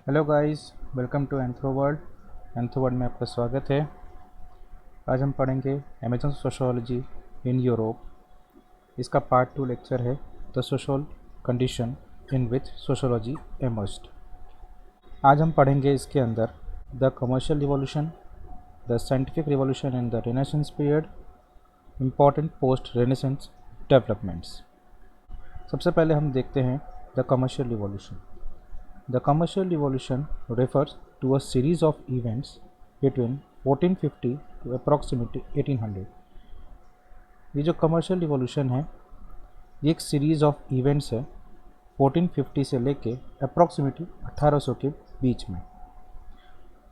Hello guys, welcome to एंथ्रोवर्ल्ड में आपका स्वागत है। आज हम पढ़ेंगे अमेजन सोशोलॉजी इन यूरोप। इसका पार्ट 2 लेक्चर है the social condition in which sociology emerged. आज हम पढ़ेंगे इसके अंदर the commercial revolution, the scientific revolution in the renaissance period, important post renaissance developments. सबसे पहले हम देखते हैं the commercial revolution. The commercial revolution refers to a series of events between 1450 to approximately 1800। ये जो कमर्शियल रिवॉल्यूशन है ये एक सीरीज ऑफ इवेंट्स है 1450 से लेके अप्रॉक्सीमेटली 1800 के बीच में।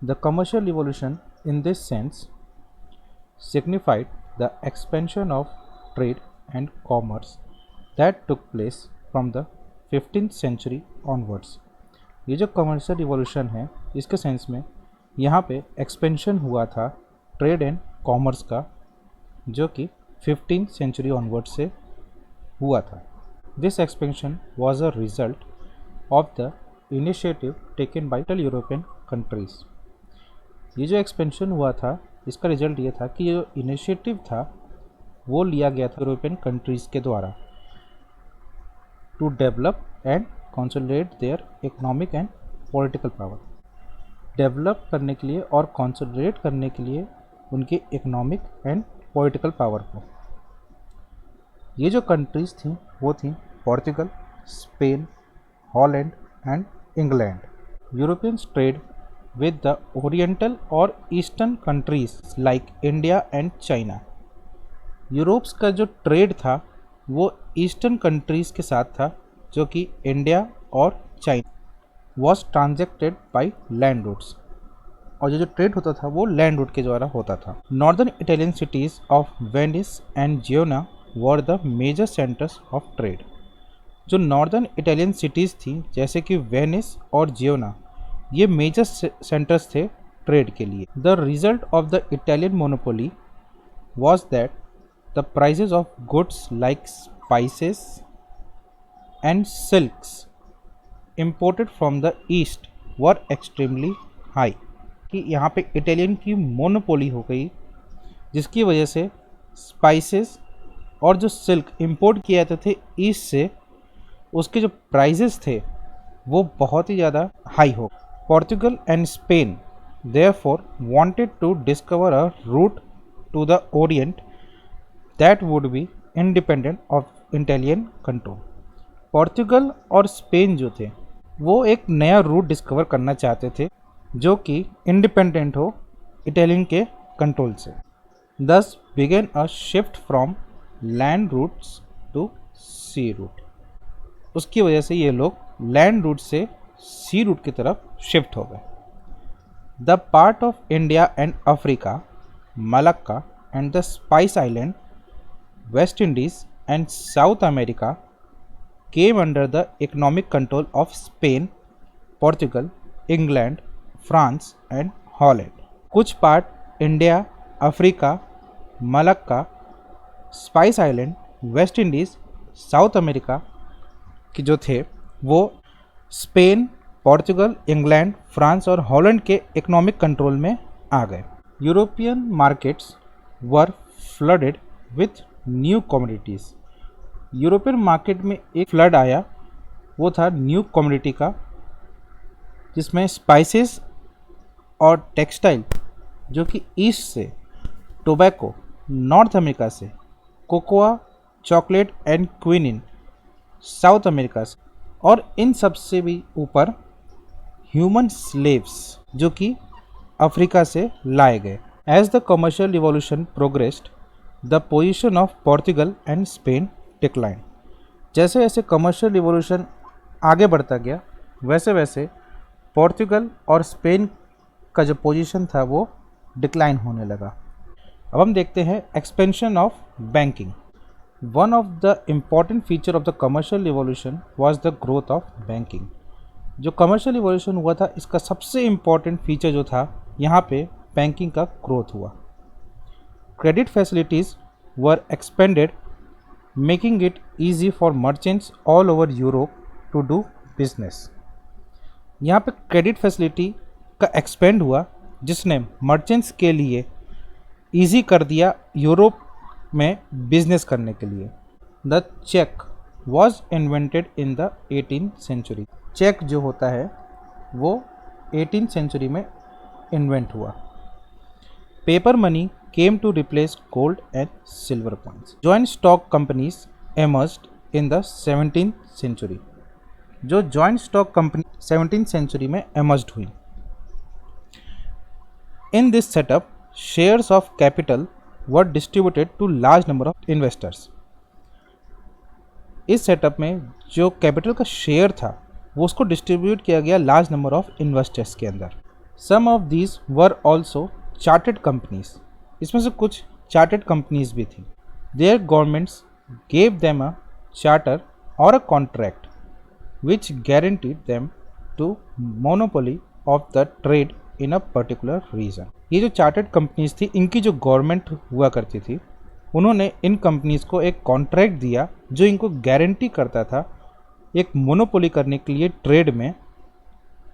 The commercial revolution in this sense signified the expansion of trade and commerce that took place from the 15th century onwards। ये जो कमर्शियल रिवॉल्यूशन है इसके सेंस में यहाँ पे एक्सपेंशन हुआ था ट्रेड एंड कॉमर्स का, जो कि 15th सेंचुरी ऑनवर्ड से हुआ था। This expansion was a result of the initiative taken by European countries. ये जो एक्सपेंशन हुआ था इसका रिजल्ट ये था कि जो इनिशिएटिव था वो लिया गया था यूरोपियन कंट्रीज़ के द्वारा to develop and consolidate their economic and political power. Develop करने के लिए और कंसोलिडेट करने के लिए उनकी इकोनॉमिक एंड पॉलिटिकल पावर को। ये जो कंट्रीज़ थी वो थी Portugal, Spain, Holland and England. Europeans trade with the oriental और eastern countries like India and China. Europe's का जो ट्रेड था वो ईस्टर्न कंट्रीज़ के साथ था, जो कि इंडिया और China was transacted by land routes, और ये जो ट्रेड होता था वो लैंड रूट के द्वारा होता था। Northern Italian cities of Venice and Genoa were the major centres of trade. जो नॉर्दर्न इटालियन सिटीज़ थी जैसे कि वेनिस और जियोना, ये मेजर सेंटर्स थे ट्रेड के लिए। The result of the Italian monopoly was that the prices of goods like spices and silks imported from the east were extremely high। कि यहाँ पे इटालियन की मोनोपोली हो गई, जिसकी वजह से स्पाइसेस और जो सिल्क इंपोर्ट किए जाते थे ईस्ट से, उसके जो प्राइजेस थे वो बहुत ही ज़्यादा हाई हो। Portugal and Spain therefore wanted to discover a route to the orient that would be independent of Italian control। Portugal और स्पेन जो थे वो एक नया रूट डिस्कवर करना चाहते थे जो कि इंडिपेंडेंट हो इटालियन के कंट्रोल से। Thus began a shift from land routes to sea route. उसकी वजह से ये लोग लैंड रूट से सी रूट की तरफ शिफ्ट हो गए। The part of India and Africa, Malacca and the spice island, West Indies and south America came under the economic control of Spain, Portugal, England, France and Holland। कुछ part India, Africa, Malacca, spice island, West Indies, south America के जो थे वो Spain, Portugal, England, France और Holland के economic control में आ गए। European markets were flooded with new commodities. European market में एक फ्लड आया, वो था न्यू कमोडिटी का, जिसमें स्पाइसेस और टेक्सटाइल जो कि ईस्ट से, टोबैको नॉर्थ अमेरिका से, cocoa, chocolate and quinine south America से, और इन सब से भी ऊपर ह्यूमन स्लेव्स जो कि अफ्रीका से लाए गए। As the commercial revolution progressed the position of Portugal and Spain decline. जैसे जैसे कमर्शियल रिवॉल्यूशन आगे बढ़ता गया वैसे वैसे पोर्चुगल और स्पेन का जो पोजीशन था वो डिक्लाइन होने लगा। अब हम देखते हैं expansion of banking. One of the important feature of the commercial revolution was the growth of banking. जो कमर्शियल रिवॉल्यूशन हुआ था इसका सबसे इम्पॉर्टेंट फीचर जो था यहाँ पे बैंकिंग का ग्रोथ हुआ। Credit facilities were expanded, making it easy for merchants all over Europe to do business। यहाँ पे क्रेडिट फैसिलिटी का एक्सपेंड हुआ, जिसने मर्चेंट्स के लिए इजी कर दिया यूरोप में बिजनेस करने के लिए। The cheque was invented in the 18th century. Cheque जो होता है वो 18th सेंचुरी में इन्वेंट हुआ। Paper money came to replace gold and silver coins. Joint stock companies emerged in the 17th century. जो joint stock company 17th century में emerged हुई। In this setup, shares of capital were distributed to large number of investors. इस setup में जो capital का share था वो उसको डिस्ट्रीब्यूट किया गया लार्ज नंबर ऑफ इन्वेस्टर्स के अंदर। Some of these were also chartered companies. इसमें से कुछ चार्टेड कंपनीज भी थी। Their governments gave them a charter और a contract which guaranteed them to monopoly of the trade in a particular region. ये जो चार्टेड कंपनीज थी, इनकी जो गवर्नमेंट हुआ करती थी, उन्होंने इन कंपनीज को एक कॉन्ट्रैक्ट दिया जो इनको गारंटी करता था एक मोनोपोली करने के लिए ट्रेड में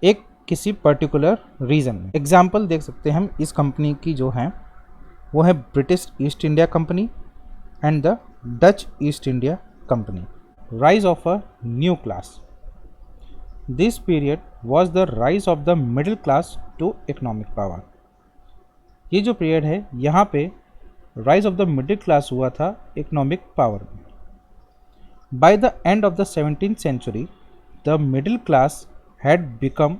एक किसी पर्टिकुलर रीजन में। एग्जाम्पल देख सकते हैं हम इस कंपनी की जो हैं वो है British East India Company and the Dutch East India Company. Rise of a new class. This period was the rise of the middle class to economic power. ये जो पीरियड है यहाँ पे rise of the middle class हुआ था economic power में। By the end of the 17th century the middle class had become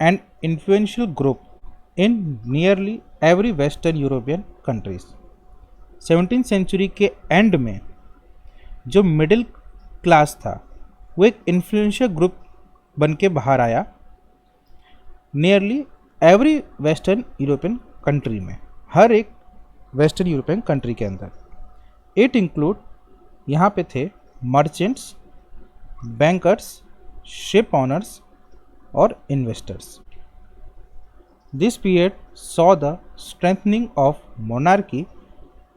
an influential group in nearly every western European countries. 17th century के and में जो middle class था वो एक influential group बन के बाहर आया nearly every western European country में, हर एक वेस्टर्न यूरोपियन कंट्री के अंदर। इट इंक्लूड यहाँ पे थे मर्चेंट्स, बैंकर्स, शिप ऑनर्स और investors. This period saw the strengthening of monarchy,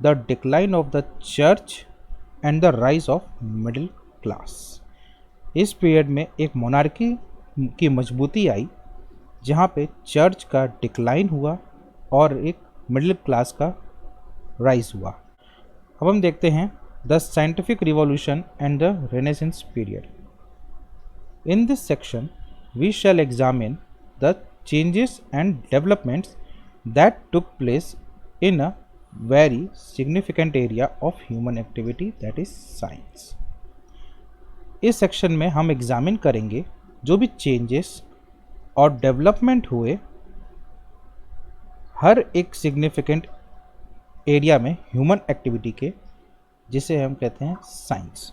the decline of the church and the rise of middle class. इस period में एक मोनार्की की मजबूती आई जहाँ पे चर्च का डिक्लाइन हुआ और एक मिडिल क्लास का राइज हुआ। अब हम देखते हैं the scientific revolution and the renaissance period. In this section we shall examine the changes and developments that took place in a very significant area of human activity that is science. इस सेक्शन में हम examine करेंगे जो भी changes और development हुए हर एक सिग्निफिकेंट एरिया में ह्यूमन एक्टिविटी के, जिसे हम कहते हैं science.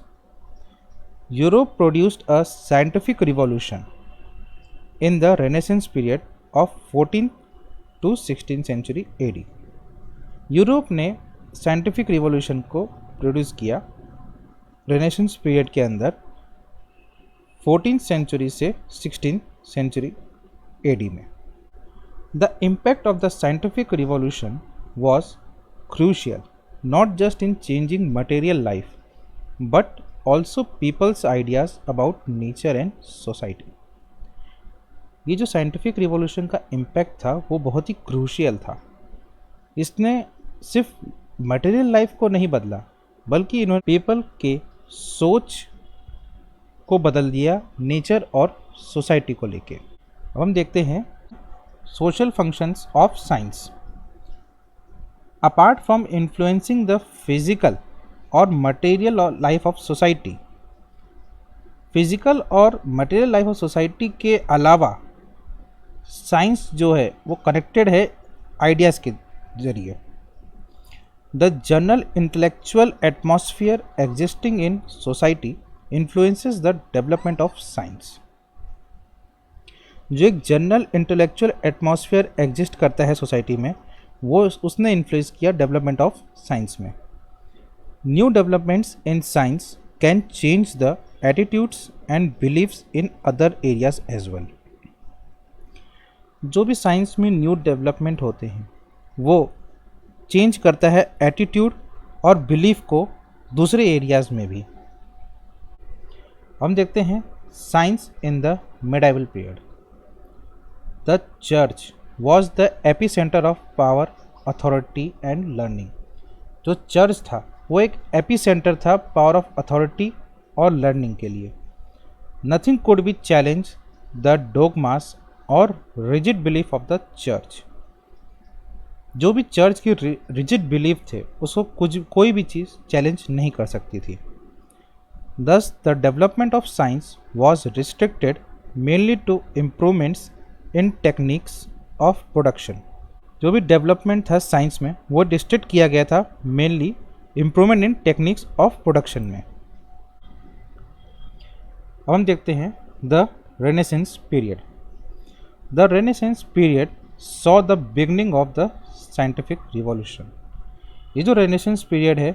Europe produced a scientific revolution in the renaissance period of 14th to 16th century AD. Europe ने साइंटिफिक रिवॉल्यूशन को प्रोड्यूस किया रेनेसेंस पीरियड के अंदर 14th सेंचुरी से 16th सेंचुरी एडी में। The impact of the scientific revolution was crucial, not just in changing material life, but also people's ideas about nature and society. ये जो scientific revolution का impact था वो बहुत ही क्रूशियल था। इसने सिर्फ मटेरियल लाइफ को नहीं बदला बल्कि इन्होंने पीपल के सोच को बदल दिया नेचर और सोसाइटी को लेके। अब हम देखते हैं social functions of science. Apart from influencing the physical or material life of society, physical और material life of society के अलावा साइंस जो है वो कनेक्टेड है आइडियाज़ के जरिए। The general intellectual atmosphere existing in society influences the development of science. जो एक जनरल इंटेलेक्चुअल एटमॉस्फेयर एग्जिस्ट करता है सोसाइटी में वो उसने इन्फ्लुएंस किया डेवलपमेंट ऑफ साइंस में। New developments in science can change the attitudes and beliefs in other areas as well. जो भी साइंस में न्यू डेवलपमेंट होते हैं वो चेंज करता है एटीट्यूड और बिलीफ को दूसरे एरियाज में भी। हम देखते हैं science in the medieval period. The church was the epicentre of power, authority and learning. जो चर्च था वो एक एपिसेंटर था पावर ऑफ अथॉरिटी और लर्निंग के लिए। Nothing could be challenge the dogmas और rigid belief of the church. जो भी चर्च की रिजिड बिलीफ थे उसको कोई भी चीज़ चैलेंज नहीं कर सकती थी। Thus, the development of science was restricted mainly to improvements in techniques of production। जो भी डेवलपमेंट था साइंस में वो डिस्ट्रिक्ट किया गया था mainly improvement in techniques of production में। अब हम देखते हैं the renaissance period. The renaissance period saw the beginning of the scientific revolution. ये जो रेनेसेंस पीरियड है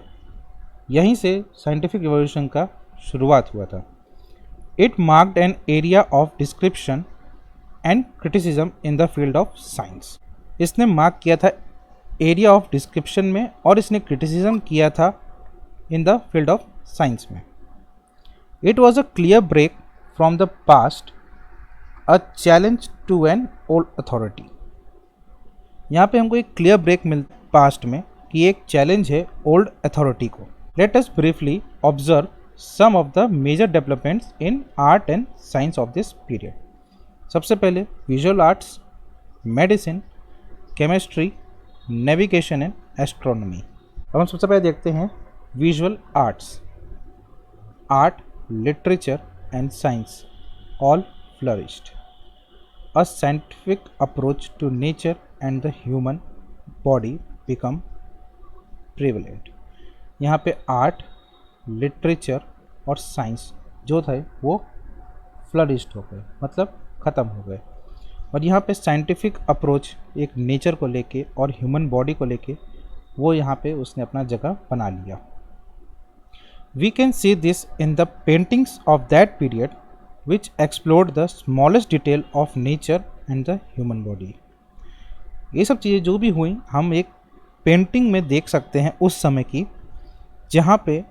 यहीं से साइंटिफिक रिवॉल्यूशन का शुरुआत हुआ था। It marked an area of description and criticism in the field of science. इसने मार्क किया था एरिया ऑफ डिस्क्रिप्शन में और इसने क्रिटिसिज्म किया था in the field of science में। It was a clear break from the past, a challenge to an old authority. यहाँ पे हमको एक क्लियर ब्रेक मिल पास्ट में कि एक चैलेंज है ओल्ड अथॉरिटी को। Let us briefly observe some of the major developments in art and science of this period. सबसे पहले visual arts, medicine, chemistry, navigation and astronomy. अब हम सबसे पहले देखते हैं visual arts. Art, literature and science all flourished. A scientific approach to nature and the human body become prevalent. यहाँ पे आर्ट, लिटरेचर और साइंस जो थे वो फ्लरिश्ड हो गए, मतलब ख़त्म हो गए। और यहाँ पे साइंटिफिक अप्रोच एक नेचर को लेके और ह्यूमन बॉडी को लेके वो यहाँ पे उसने अपना जगह बना लिया। We can see this in the paintings of that period which explored the smallest detail of nature and the human body. ये सब चीज़ें जो भी हुई हम एक पेंटिंग में देख सकते हैं उस समय की, जहाँ पे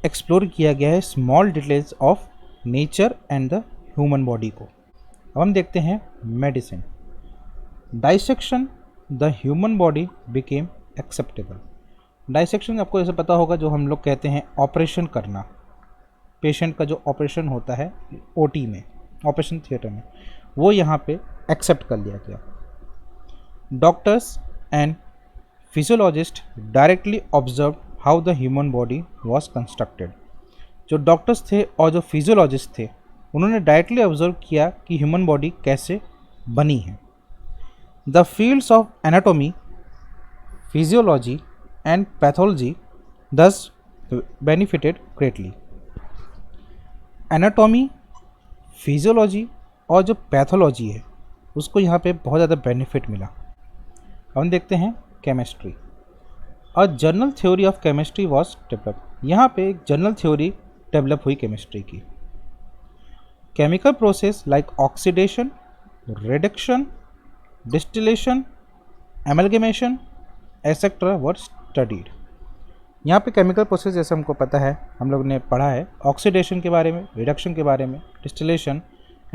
एक्सप्लोर किया गया है small details of nature and the human body को। अब हम देखते हैं medicine. Dissection the human body became acceptable. Dissection आपको ऐसे पता होगा, जो हम लोग कहते हैं ऑपरेशन करना, पेशेंट का जो ऑपरेशन होता है ओटी में, ऑपरेशन थिएटर में, वो यहाँ पे एक्सेप्ट कर लिया गया। Doctors and physiologist directly observe how the human body was constructed. जो डॉक्टर्स थे और जो फिजियोलॉजिस्ट थे उन्होंने डायरेक्टली ऑब्जर्व किया कि ह्यूमन बॉडी कैसे बनी है। The fields of anatomy, physiology and pathology दस बेनिफिटेड ग्रेटली। एनाटॉमी, फिजियोलॉजी और जो पैथोलॉजी है उसको यहाँ पे बहुत ज़्यादा बेनिफिट मिला। हम देखते हैं chemistry. A general theory of chemistry was develop. यहाँ पे एक जनरल थ्योरी डेवलप हुई केमिस्ट्री की। Chemical process like oxidation, reduction, distillation, amalgamation etcetera were studied. यहाँ पे केमिकल प्रोसेस जैसे हमको पता है, हम लोग ने पढ़ा है ऑक्सीडेशन के बारे में, रिडक्शन के बारे में, डिस्टिलेशन,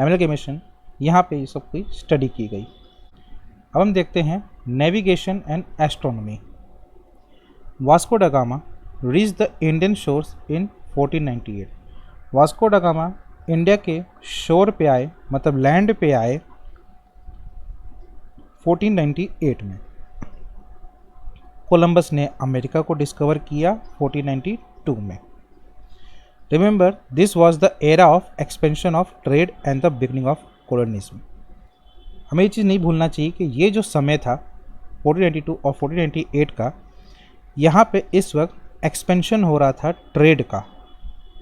एमलगेमेशन, यहाँ पे ये सब की स्टडी की गई। अब हम देखते हैं navigation and astronomy. Vasco da Gama reach the Indian shores in 1498। Vasco da Gama India के शोर पे आए, मतलब लैंड पे आए 1498 में। कोलंबस ने अमेरिका को डिस्कवर किया 1492 में। Remember this was the era of expansion of trade and the beginning of colonialism. हमें ये चीज़ नहीं भूलना चाहिए कि ये जो समय था 1492 और 1498 का, यहाँ पे इस वक्त एक्सपेंशन हो रहा था ट्रेड का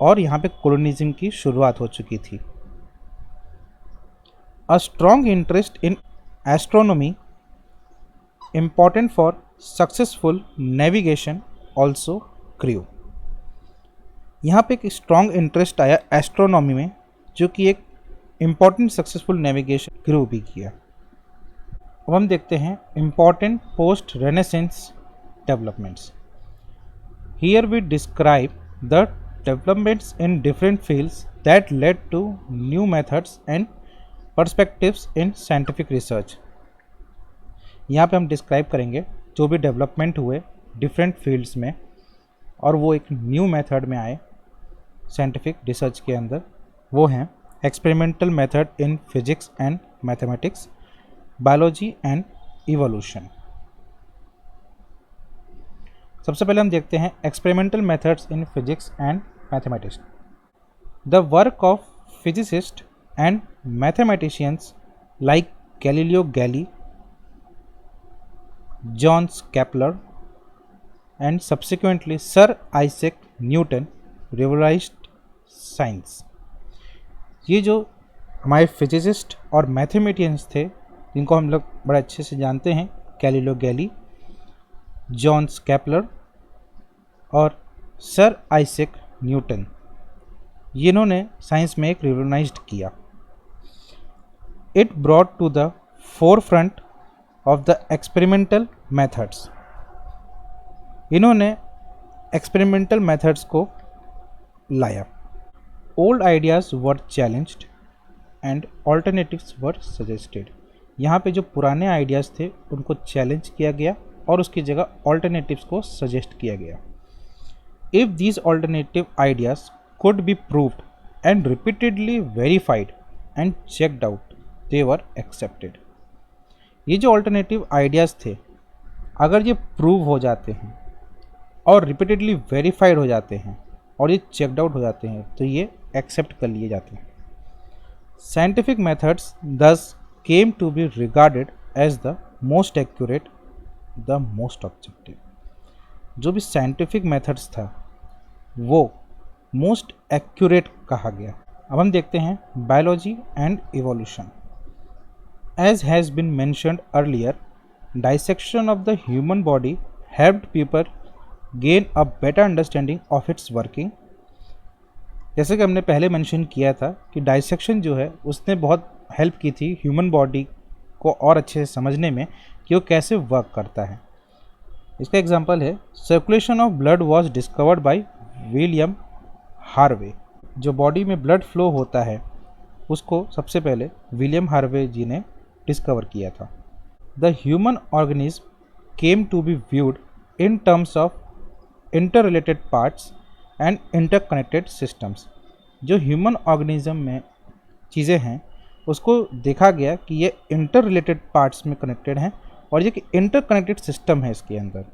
और यहाँ पे कॉलोनिज्म की शुरुआत हो चुकी थी। A strong interest in astronomy important for successful navigation also grew. यहाँ पे एक स्ट्रॉन्ग इंटरेस्ट आया एस्ट्रोनॉमी में, जो कि एक इम्पॉर्टेंट सक्सेसफुल नेविगेशन ग्रू भी किया। अब हम देखते हैं important post renaissance developments. Here we describe the developments in different fields that led to new methods and perspectives in scientific research. यहाँ पे हम डिस्क्राइब करेंगे जो भी डेवलपमेंट हुए डिफरेंट फील्ड्स में और वो एक न्यू मेथड में आए साइंटिफिक रिसर्च के अंदर। वो हैं experimental method in physics and mathematics, biology and evolution. सबसे पहले हम देखते हैं experimental methods in physics and mathematics. The work of physicist and mathematicians like Galileo Galilei, Johannes Kepler and subsequently Sir Isaac Newton revolutionized science। ये जो हमारे physicist और mathematicians थे जिनको हम लोग बड़े अच्छे से जानते हैं, गैलीलियो गैली, जॉन्स केपलर और सर आइजैक न्यूटन, ये इन्होंने साइंस में एक रिवोल्यूशनाइज्ड किया। It brought to the forefront of the experimental methods. इन्होंने एक्सपेरिमेंटल मेथड्स को लाया। Old ideas were challenged and alternatives were suggested. यहाँ पे जो पुराने आइडियाज़ थे उनको चैलेंज किया गया और उसकी जगह ऑल्टरनेटिव्स को सजेस्ट किया गया। If these alternative ideas could be proved and repeatedly verified and checked out, they were accepted. ये जो ऑल्टरनेटिव आइडियाज़ थे अगर ये प्रूव हो जाते हैं और रिपीटेडली वेरीफाइड हो जाते हैं और ये चेकड आउट हो जाते हैं तो ये एक्सेप्ट कर लिए जाते हैं। Scientific methods thus came to be regarded as the most accurate, the most objective. जो भी साइंटिफिक मेथड्स था वो मोस्ट एक्यूरेट कहा गया। अब हम देखते हैं biology and evolution. As has been mentioned earlier, dissection of the human body helped people gain a better understanding of its working। जैसे कि हमने पहले मेंशन किया था कि डाइसेक्शन जो है उसने बहुत हेल्प की थी ह्यूमन बॉडी को और अच्छे से समझने में कि वो कैसे वर्क करता है। इसका एग्जांपल है circulation of blood was discovered by William Harvey. जो बॉडी में ब्लड फ्लो होता है उसको सबसे पहले विलियम हार्वे जी ने डिस्कवर किया था। The human organism came to be viewed in terms of interrelated parts and interconnected systems। जो ह्यूमन ऑर्गेनिज्म में चीज़ें हैं उसको देखा गया कि ये इंटररिलेटेड पार्ट्स में कनेक्टेड हैं और ये कि इंटरकनेक्टेड सिस्टम है इसके अंदर।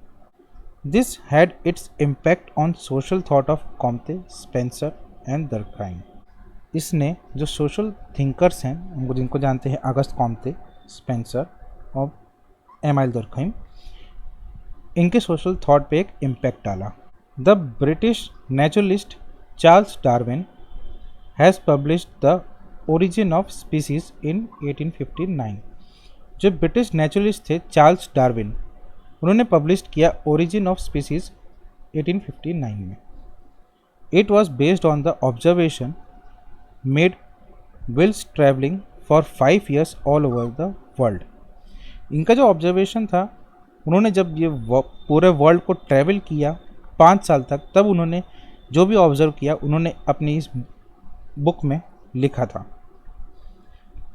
This had its impact on social thought of Comte, Spencer and Durkheim. इसने जो सोशल थिंकर्स हैं उनको जिनको जानते हैं अगस्त कॉम्ते, स्पेंसर और एमाइल दुर्कहाइम, इनके सोशल थॉट पे एक इम्पैक्ट डाला। The British naturalist Charles Darwin has published the origin of species in 1859। जो ब्रिटिश नेचुरलिस्ट थे चार्ल्स डार्विन, उन्होंने पब्लिश किया ओरिजिन ऑफ स्पीसीज 1859 में। It was based on the observation made whilst travelling for 5 years all over the world. इनका जो observation था, उन्होंने जब ये पूरे वर्ल्ड को ट्रैवल किया 5 साल तक, तब उन्होंने जो भी ऑब्जर्व किया उन्होंने अपनी इस बुक में लिखा था।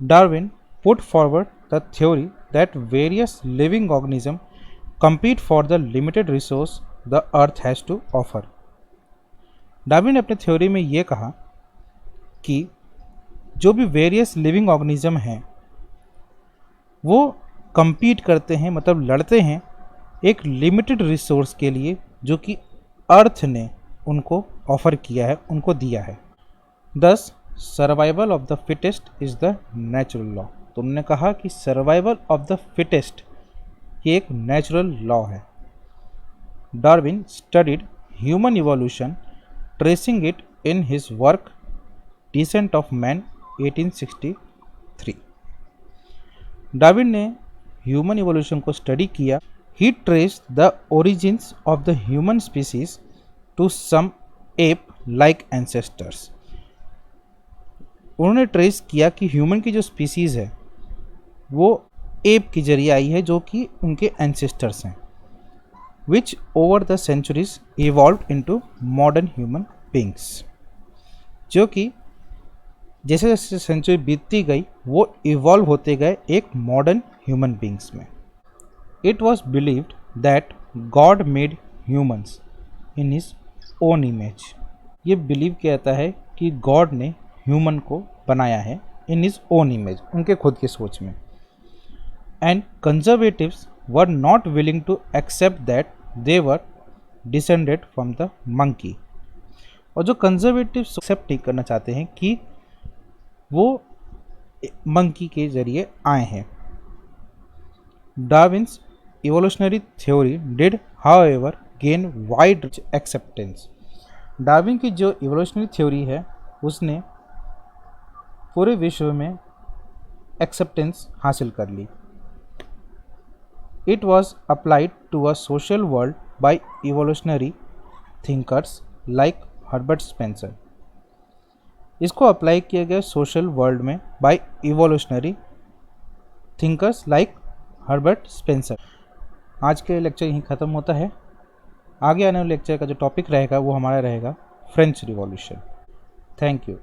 Darwin put forward the theory that various living organism compete for the limited resource the earth has to offer. Darwin ने अपने थ्योरी में ये कहा कि जो भी वेरियस लिविंग ऑर्गेनिज्म हैं वो compete करते हैं, मतलब लड़ते हैं एक लिमिटेड रिसोर्स के लिए जो कि अर्थ ने उनको ऑफर किया है, उनको दिया है। Thus survival of the fittest is the natural law. तुमने कहा कि सर्वाइवल ऑफ द फिटेस्ट ये एक नेचुरल लॉ है। Darwin studied human evolution, tracing it in his work descent of man 1863। Darwin ने ह्यूमन इवोल्यूशन को स्टडी किया। He traced the origins of the human species to some ape like ancestors. उन्होंने trace किया कि human की जो species है वो एप के जरिए आई है जो कि उनके एंसेस्टर्स हैं, which over the centuries evolve into modern human beings. जो कि जैसे जैसे सेंचुरी बीतती गई वो इवॉल्व होते गए एक मॉडर्न ह्यूमन बींग्स में। It was believed that God made humans in his own image. ये बिलीव किया जाता है कि गॉड ने ह्यूमन को बनाया है इन हिज ओन इमेज, उनके खुद की सोच में। And conservatives were not willing to accept that they were descended from the monkey. और जो कंजर्वेटिव्स एक्सेप्ट नहीं करना चाहते हैं कि वो मंकी के जरिए आए हैं। Darwin's evolutionary theory did however gain wide acceptance. Darwin की जो इवोल्यूशनरी थ्योरी है उसने पूरे विश्व में एक्सेप्टेंस हासिल कर ली। It was applied to a social world by evolutionary thinkers like Herbert Spencer. इसको अप्लाई किया गया सोशल वर्ल्ड में by evolutionary thinkers like Herbert Spencer. आज के लेक्चर यहीं ख़त्म होता है। आगे आने वाले लेक्चर का जो टॉपिक रहेगा वो हमारा रहेगा फ्रेंच रिवॉल्यूशन। Thank you.